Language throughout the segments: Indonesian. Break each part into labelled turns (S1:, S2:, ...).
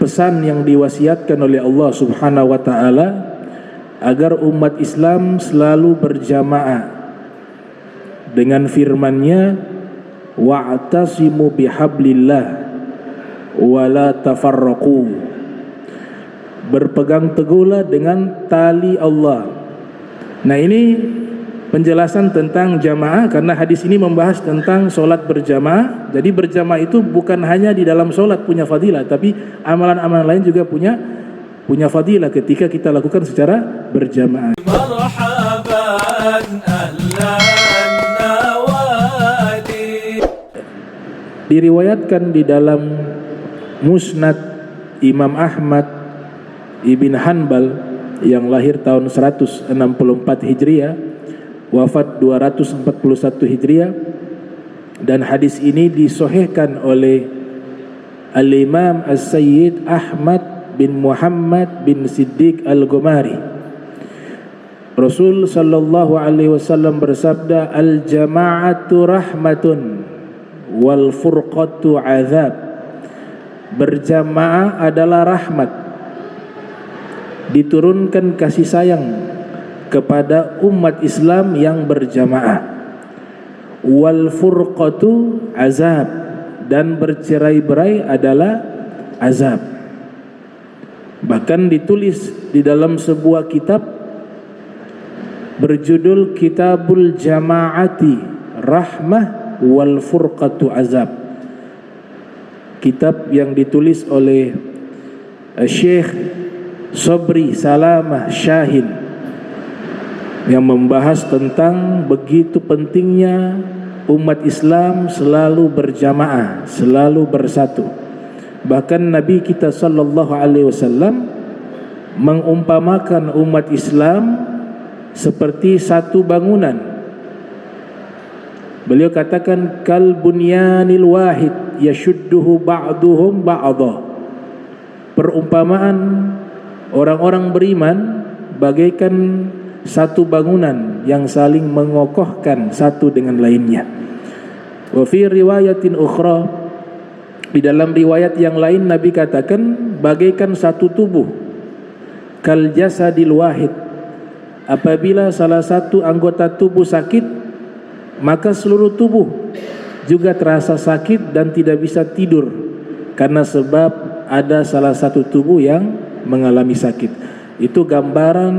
S1: pesan yang diwasiatkan oleh Allah Subhanahu wa taala agar umat Islam selalu berjamaah dengan firman-Nya, wa'tasimu bihablillah wa la tafarraqu. Berpegang teguhlah dengan tali Allah. Nah, ini penjelasan tentang jamaah, karena hadis ini membahas tentang solat berjamaah. Jadi berjamaah itu bukan hanya di dalam solat punya fadilah, tapi amalan-amalan lain juga punya fadilah ketika kita lakukan secara berjamaah. Diriwayatkan di dalam Musnad Imam Ahmad Ibn Hanbal yang lahir tahun 164 Hijriah, wafat 241 Hijriah, dan hadis ini disahihkan oleh Al-Imam As-Sayyid Ahmad bin Muhammad bin Siddiq Al-Ghumari. Rasul sallallahu alaihi wasallam bersabda, al-jama'atu rahmatun wal furqatu azab. Berjamaah adalah rahmat, diturunkan kasih sayang kepada umat Islam yang berjamaah. Wal furqatu azab, dan bercerai-berai adalah azab. Bahkan ditulis di dalam sebuah kitab berjudul Kitabul Jama'ati Rahmah wal Furqatu Azab. Kitab yang ditulis oleh Syekh Sobri Salamah Syahin, yang membahas tentang begitu pentingnya umat Islam selalu berjamaah, selalu bersatu. Bahkan Nabi kita sallallahu alaihi wasallam mengumpamakan umat Islam seperti satu bangunan. Beliau katakan, kal bunyanil wahid yashudduhu ba'duhum ba'dha. Perumpamaan orang-orang beriman bagaikan satu bangunan yang saling mengokohkan satu dengan lainnya. Wa fi riwayatin ukhra, di dalam riwayat yang lain Nabi katakan bagaikan satu tubuh. Kal jasadil wahid, apabila salah satu anggota tubuh sakit, maka seluruh tubuh juga terasa sakit dan tidak bisa tidur, karena sebab ada salah satu tubuh yang mengalami sakit. Itu gambaran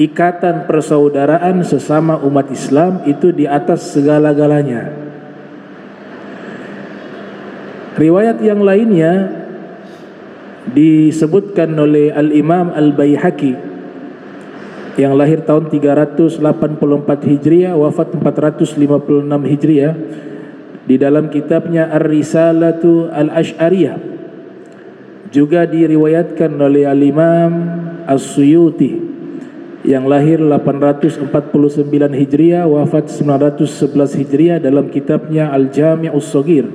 S1: ikatan persaudaraan sesama umat Islam itu di atas segala-galanya. Riwayat yang lainnya disebutkan oleh Al-Imam Al-Baihaqi yang lahir tahun 384 Hijriah, wafat 456 Hijriah, di dalam kitabnya Ar-Risalatu Al-Asy'ariyah. Juga diriwayatkan oleh Al-Imam As-Suyuti yang lahir 849 Hijriah, wafat 911 Hijriah, dalam kitabnya Al-Jami'us Shaghir.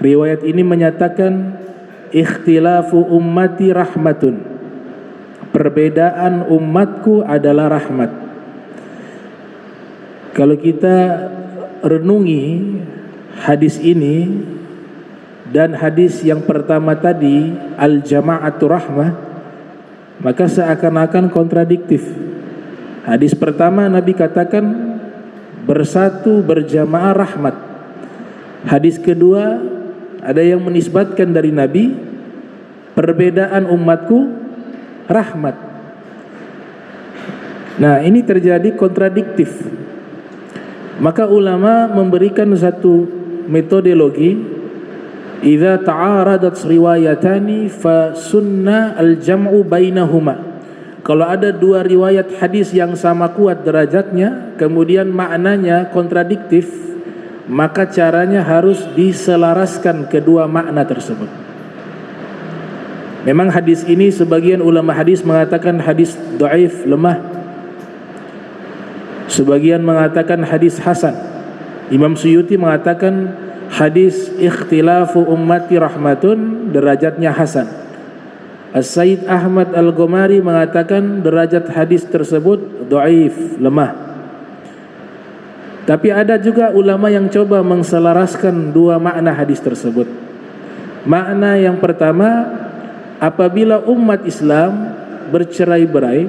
S1: Riwayat ini menyatakan, ikhtilafu ummati rahmatun, perbedaan umatku adalah rahmat. Kalau kita renungi hadis ini dan hadis yang pertama tadi, al-jama'atu rahmah, maka seakan-akan kontradiktif. Hadis pertama Nabi katakan bersatu berjamaah rahmat. Hadis kedua ada yang menisbatkan dari Nabi, perbedaan umatku rahmat. Nah, ini terjadi kontradiktif. Maka ulama memberikan satu metodologi, idza ta'aradat riwayatani fa sunnah al-jam'u bainahuma. Kalau ada dua riwayat hadis yang sama kuat derajatnya, kemudian maknanya kontradiktif, maka caranya harus diselaraskan kedua makna tersebut. Memang hadis ini sebagian ulama hadis mengatakan hadis dhaif, lemah. Sebagian mengatakan hadis hasan. Imam Suyuti mengatakan hadis ikhtilafu ummati rahmatun, derajatnya hasan. As-Sayyid Ahmad Al-Ghumari mengatakan derajat hadis tersebut dhaif, lemah. Tapi ada juga ulama yang coba menselaraskan dua makna hadis tersebut. Makna yang pertama, apabila umat Islam bercerai-berai,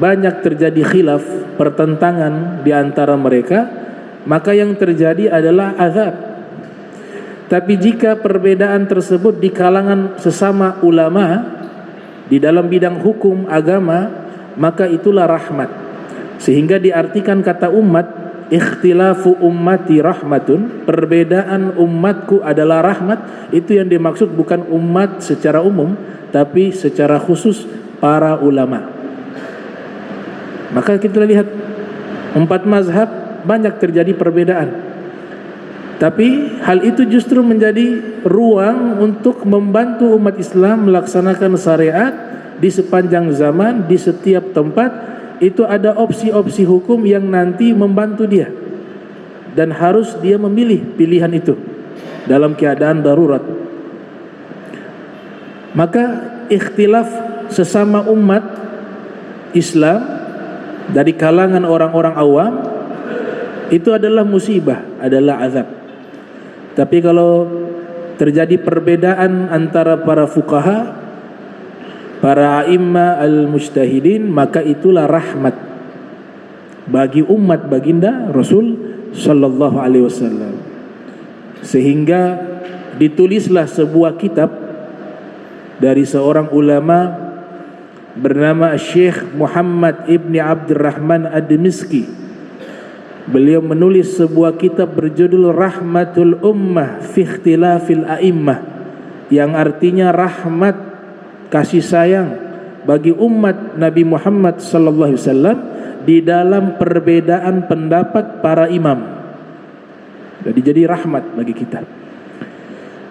S1: banyak terjadi khilaf, pertentangan di antara mereka, maka yang terjadi adalah azab. Tapi jika perbedaan tersebut di kalangan sesama ulama di dalam bidang hukum agama, maka itulah rahmat. Sehingga diartikan kata umat, ikhtilafu ummati rahmatun, perbedaan umatku adalah rahmat. Itu yang dimaksud, bukan umat secara umum, tapi secara khusus para ulama. Maka kita lihat 4 mazhab banyak terjadi perbedaan, tapi hal itu justru menjadi ruang untuk membantu umat Islam melaksanakan syariat di sepanjang zaman, di setiap tempat. Itu ada opsi-opsi hukum yang nanti membantu dia, dan harus dia memilih pilihan itu dalam keadaan darurat. Maka ikhtilaf sesama umat Islam dari kalangan orang-orang awam itu adalah musibah, adalah azab. Tapi kalau terjadi perbedaan antara para fuqaha, para a'imma al-mujtahidin, maka itulah rahmat bagi umat baginda Rasul sallallahu alaihi wasallam. Sehingga ditulislah sebuah kitab dari seorang ulama bernama Syekh Muhammad Ibni Abdurrahman Ad-Dimiski. Beliau menulis sebuah kitab berjudul Rahmatul Ummah fi Ikhtilafil A'immah, yang artinya rahmat, kasih sayang bagi umat Nabi Muhammad sallallahu alaihi wasallam di dalam perbedaan pendapat para imam. Jadi rahmat bagi kita.